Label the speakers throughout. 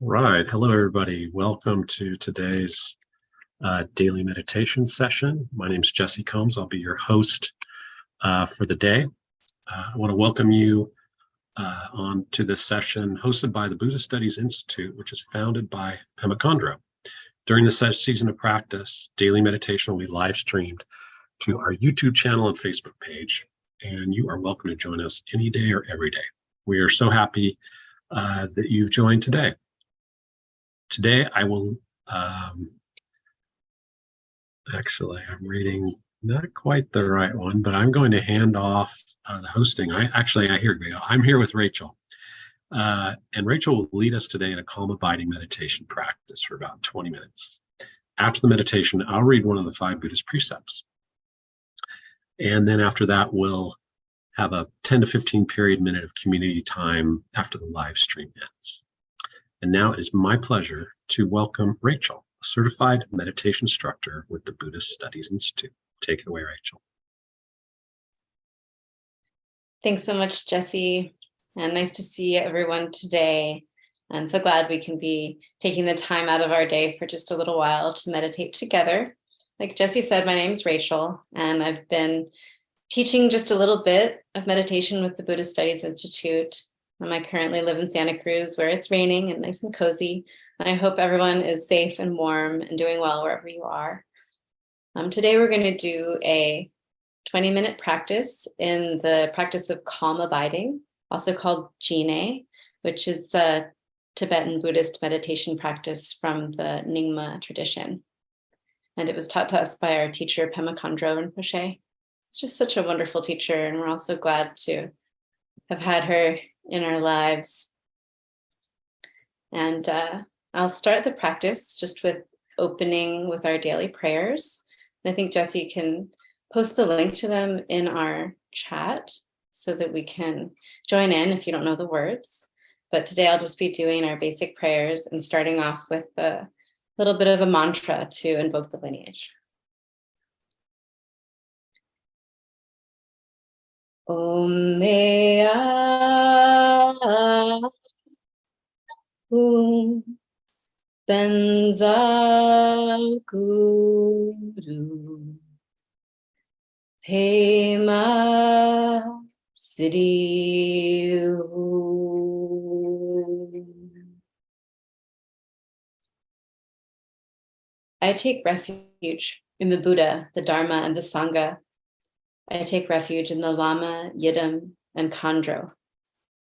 Speaker 1: Right. Hello, everybody. Welcome to today's daily meditation session. My name is Jesse Combs. I'll be your host for the day. I want to welcome you on to this session hosted by the Buddhist Studies Institute, which is founded by Pema Chödrön. During the season of practice, daily meditation will be live streamed to our YouTube channel and Facebook page, and you are welcome to join us any day or every day. We are so happy that you've joined today. Today, I will, actually, I'm reading not quite the right one, but I'm going to hand off the hosting. Here we go. I'm here with Rachel. And Rachel will lead us today in a calm abiding meditation practice for about 20 minutes. After the meditation, I'll read one of the 5 Buddhist Precepts. And then after that, we'll have a 10 to 15 minute of community time after the live stream ends. And now it is my pleasure to welcome Rachel, a certified meditation instructor with the Buddhist Studies Institute. Take it away, Rachel.
Speaker 2: Thanks so much, Jesse. And nice to see everyone today. I'm so glad we can be taking the time out of our day for just a little while to meditate together. Like Jesse said, my name is Rachel, and I've been teaching just a little bit of meditation with the Buddhist Studies Institute. I currently live in Santa Cruz, where it's raining and nice and cozy. And I hope everyone is safe and warm and doing well wherever you are. Today, we're going to do a 20-minute practice in the practice of calm abiding, also called Jine, which is a Tibetan Buddhist meditation practice from the Nyingma tradition. And it was taught to us by our teacher, Pema Chödrön Rinpoche. It's just such a wonderful teacher, and we're also glad to have had her in our lives. And I'll start the practice just with opening with our daily prayers. And I think Jesse can post the link to them in our chat so that we can join in if you don't know the words. But today I'll just be doing our basic prayers and starting off with a little bit of a mantra to invoke the lineage. Om Mea Hum Benza Guru Pema Siddhi. I take refuge in the Buddha, the Dharma, and the Sangha. I take refuge in the Lama, Yidam, and Khandro.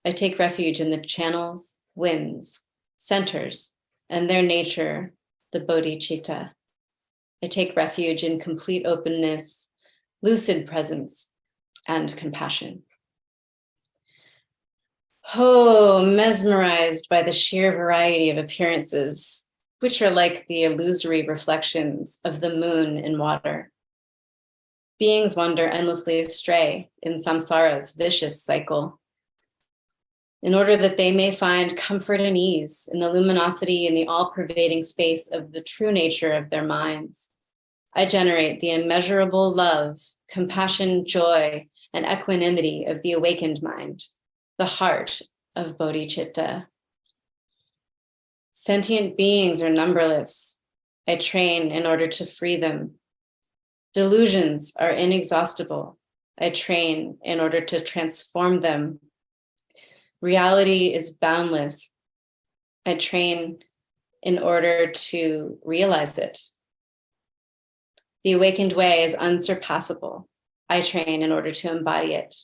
Speaker 2: I take refuge in the channels, winds, centers, and their nature, the bodhicitta. I take refuge in complete openness, lucid presence, and compassion. Oh, mesmerized by the sheer variety of appearances, which are like the illusory reflections of the moon in water. Beings wander endlessly astray in samsara's vicious cycle. In order that they may find comfort and ease in the luminosity and the all-pervading space of the true nature of their minds, I generate the immeasurable love, compassion, joy, and equanimity of the awakened mind, the heart of bodhicitta. Sentient beings are numberless. I train in order to free them. Delusions are inexhaustible. I train in order to transform them. Reality is boundless. I train in order to realize it. The awakened way is unsurpassable. I train in order to embody it.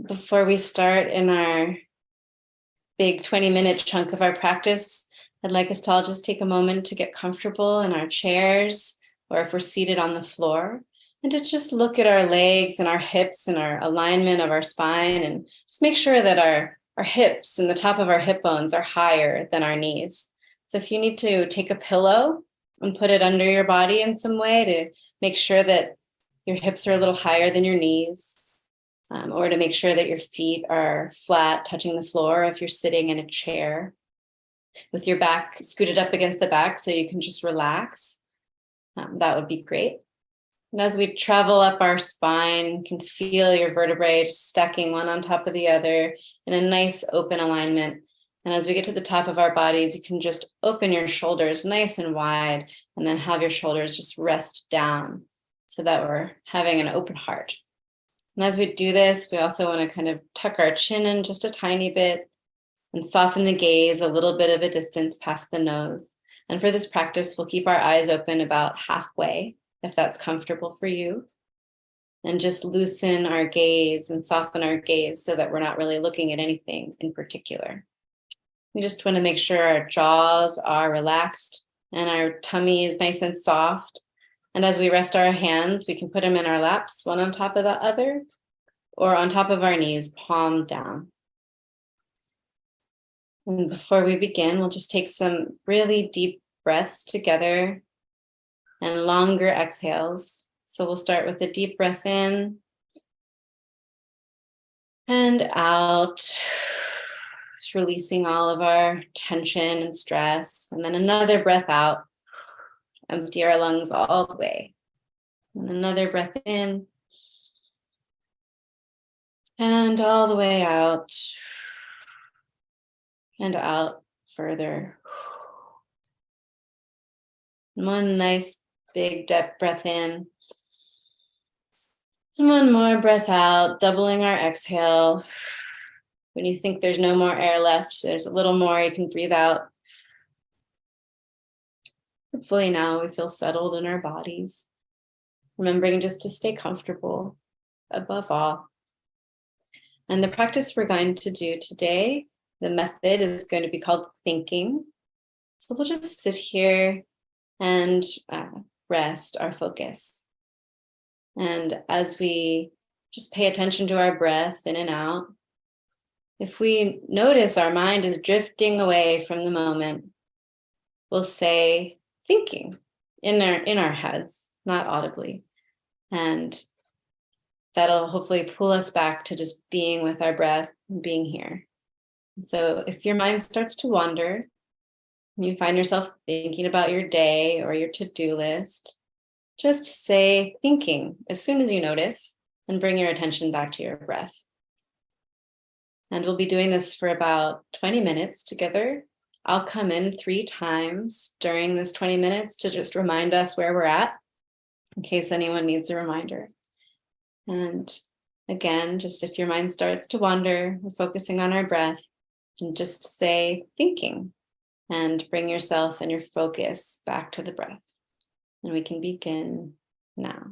Speaker 2: Before we start in our big 20-minute chunk of our practice, I'd like us to all just take a moment to get comfortable in our chairs, or if we're seated on the floor, and to just look at our legs and our hips and our alignment of our spine, and just make sure that our hips and the top of our hip bones are higher than our knees. So if you need to take a pillow and put it under your body in some way to make sure that your hips are a little higher than your knees, or to make sure that your feet are flat, touching the floor if you're sitting in a chair, with your back scooted up against the back so you can just relax. That would be great. And as we travel up our spine, you can feel your vertebrae just stacking one on top of the other in a nice open alignment. And as we get to the top of our bodies, you can just open your shoulders nice and wide, and then have your shoulders just rest down so that we're having an open heart. And as we do this, we also want to kind of tuck our chin in just a tiny bit and soften the gaze a little bit of a distance past the nose. And for this practice, we'll keep our eyes open about halfway, if that's comfortable for you. And just loosen our gaze and soften our gaze so that we're not really looking at anything in particular. We just want to make sure our jaws are relaxed and our tummy is nice and soft. And as we rest our hands, we can put them in our laps, one on top of the other, or on top of our knees, palm down. And before we begin, we'll just take some really deep breaths together and longer exhales. So we'll start with a deep breath in and out, just releasing all of our tension and stress. And then another breath out, empty our lungs all the way. And another breath in and all the way out and out further. And one nice big deep breath in. And one more breath out, doubling our exhale. When you think there's no more air left, there's a little more, you can breathe out. Hopefully now we feel settled in our bodies. Remembering just to stay comfortable above all. And the practice we're going to do today, the method is going to be called thinking. So we'll just sit here and rest our focus. And as we just pay attention to our breath in and out, if we notice our mind is drifting away from the moment, we'll say thinking in our heads, not audibly. And that'll hopefully pull us back to just being with our breath and being here. So if your mind starts to wander, and you find yourself thinking about your day or your to-do list, just say thinking as soon as you notice and bring your attention back to your breath. And we'll be doing this for about 20 minutes together. I'll come in 3 times during this 20 minutes to just remind us where we're at, in case anyone needs a reminder. And again, just if your mind starts to wander, we're focusing on our breath, and just say thinking and bring yourself and your focus back to the breath. And we can begin now.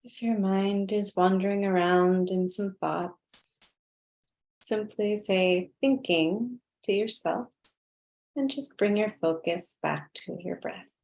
Speaker 2: If your mind is wandering around in some thoughts, simply say thinking to yourself and just bring your focus back to your breath.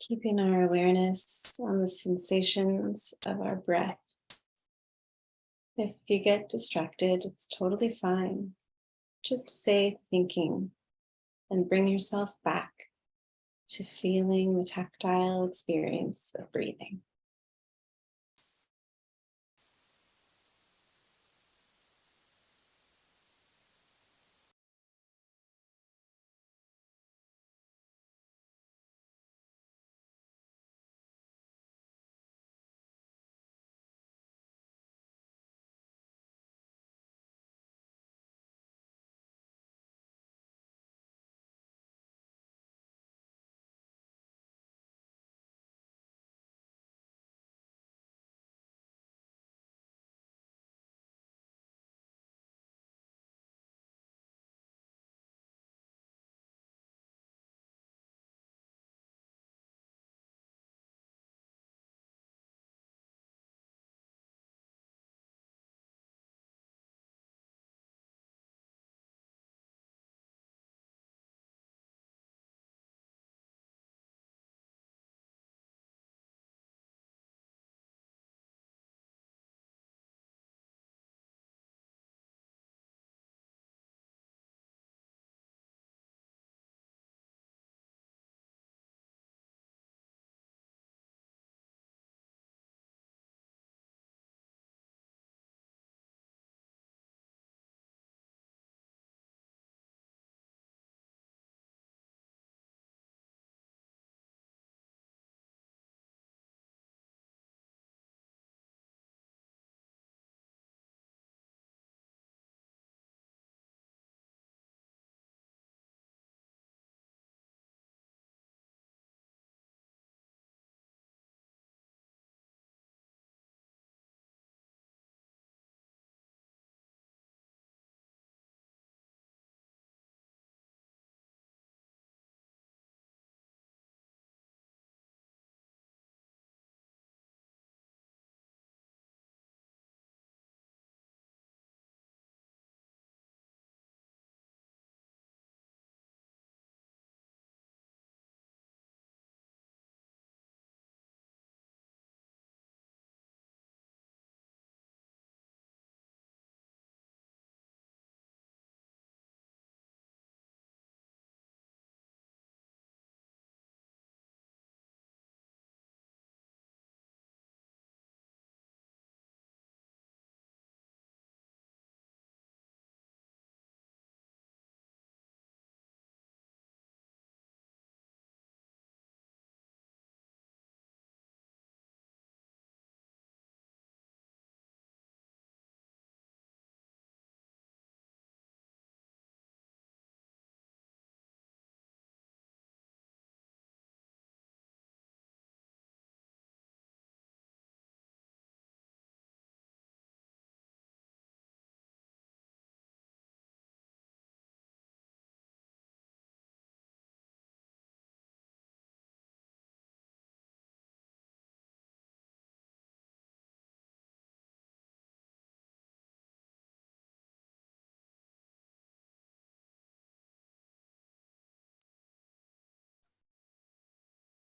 Speaker 2: Keeping our awareness on the sensations of our breath. If you get distracted, it's totally fine. Just say thinking and bring yourself back to feeling the tactile experience of breathing.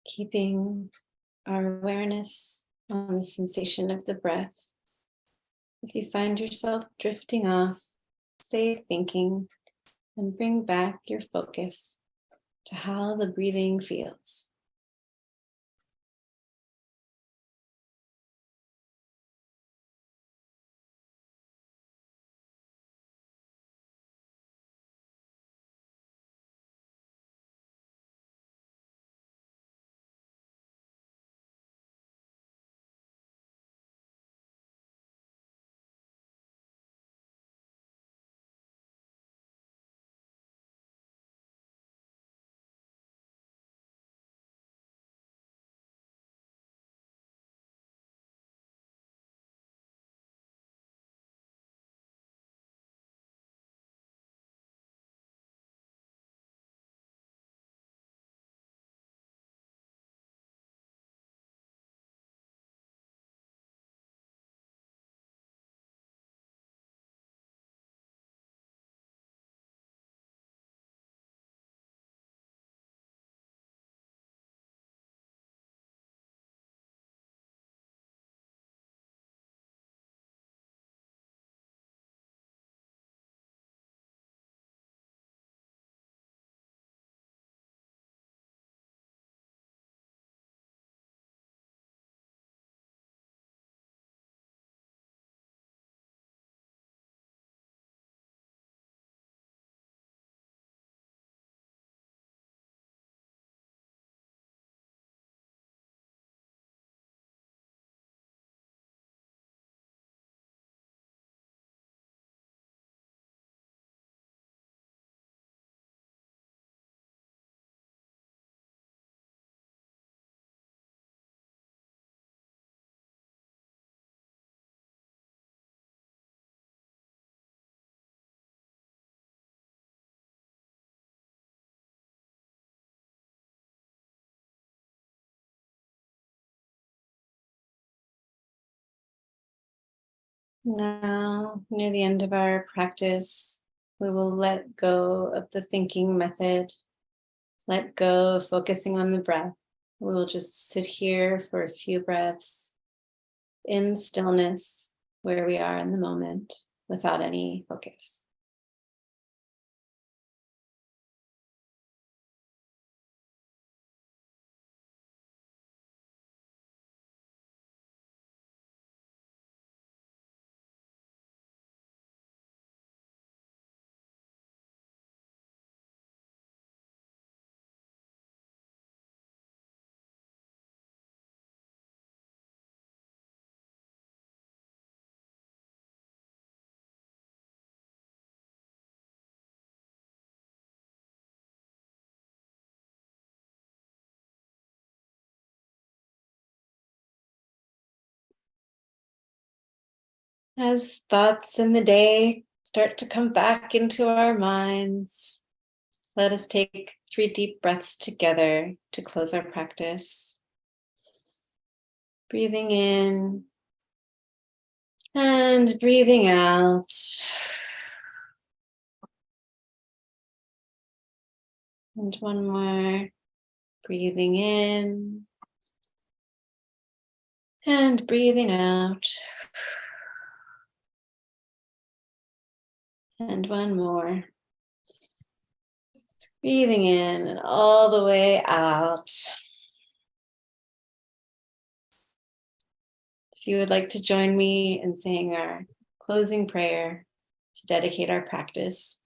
Speaker 2: Keeping our awareness on the sensation of the breath. If you find yourself drifting off, stay thinking and bring back your focus to how the breathing feels. Now, near the end of our practice, we will let go of the thinking method, let go of focusing on the breath. We will just sit here for a few breaths in stillness where we are in the moment without any focus. As thoughts in the day start to come back into our minds, let us take 3 deep breaths together to close our practice. Breathing in and breathing out. And one more. Breathing in and breathing out. And one more. Breathing in and all the way out. If you would like to join me in saying our closing prayer to dedicate our practice.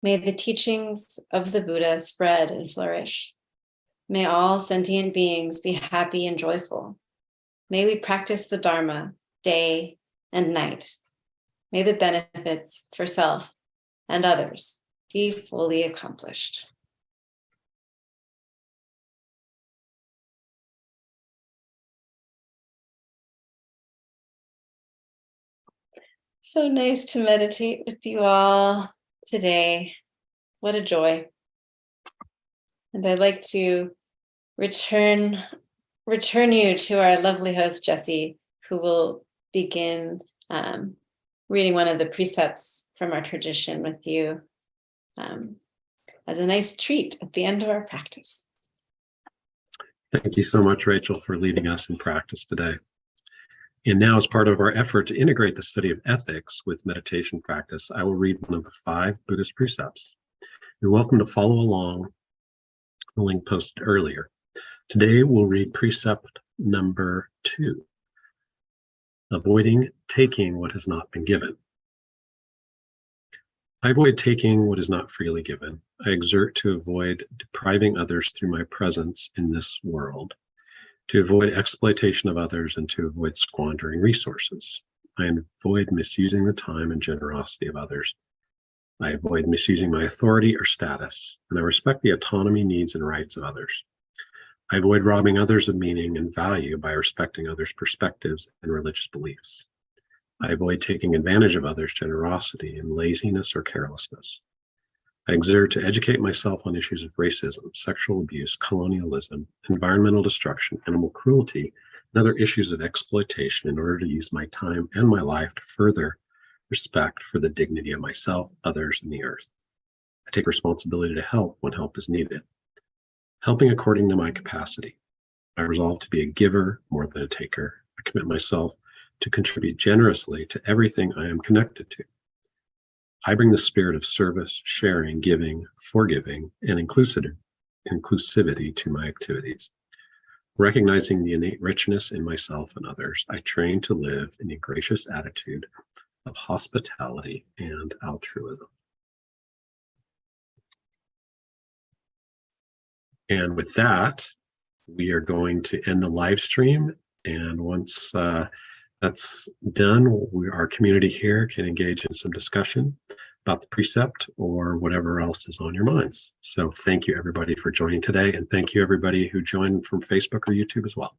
Speaker 2: May the teachings of the Buddha spread and flourish. May all sentient beings be happy and joyful. May we practice the Dharma day and night. May the benefits for self and others be fully accomplished. So nice to meditate with you all today. What a joy. And I'd like to return you to our lovely host, Jessie, who will begin reading one of the precepts from our tradition with you as a nice treat at the end of our practice.
Speaker 1: Thank you so much, Rachel, for leading us in practice today. And now, as part of our effort to integrate the study of ethics with meditation practice, I will read one of the 5 Buddhist precepts. You're welcome to follow along the link posted earlier. Today, we'll read precept number 2, avoiding taking what has not been given. I avoid taking what is not freely given. I exert to avoid depriving others through my presence in this world, to avoid exploitation of others, and to avoid squandering resources. I avoid misusing the time and generosity of others. I avoid misusing my authority or status, and I respect the autonomy, needs, and rights of others. I avoid robbing others of meaning and value by respecting others' perspectives and religious beliefs. I avoid taking advantage of others' generosity in laziness or carelessness. I exert to educate myself on issues of racism, sexual abuse, colonialism, environmental destruction, animal cruelty, and other issues of exploitation in order to use my time and my life to further respect for the dignity of myself, others, and the earth. I take responsibility to help when help is needed, helping according to my capacity. I resolve to be a giver more than a taker. I commit myself to contribute generously to everything I am connected to. I bring the spirit of service, sharing, giving, forgiving, and inclusivity to my activities. Recognizing the innate richness in myself and others, I train to live in a gracious attitude of hospitality and altruism. And with that, we are going to end the live stream. And once that's done, our community here can engage in some discussion about the precept or whatever else is on your minds. So thank you, everybody, for joining today. And thank you, everybody who joined from Facebook or YouTube as well.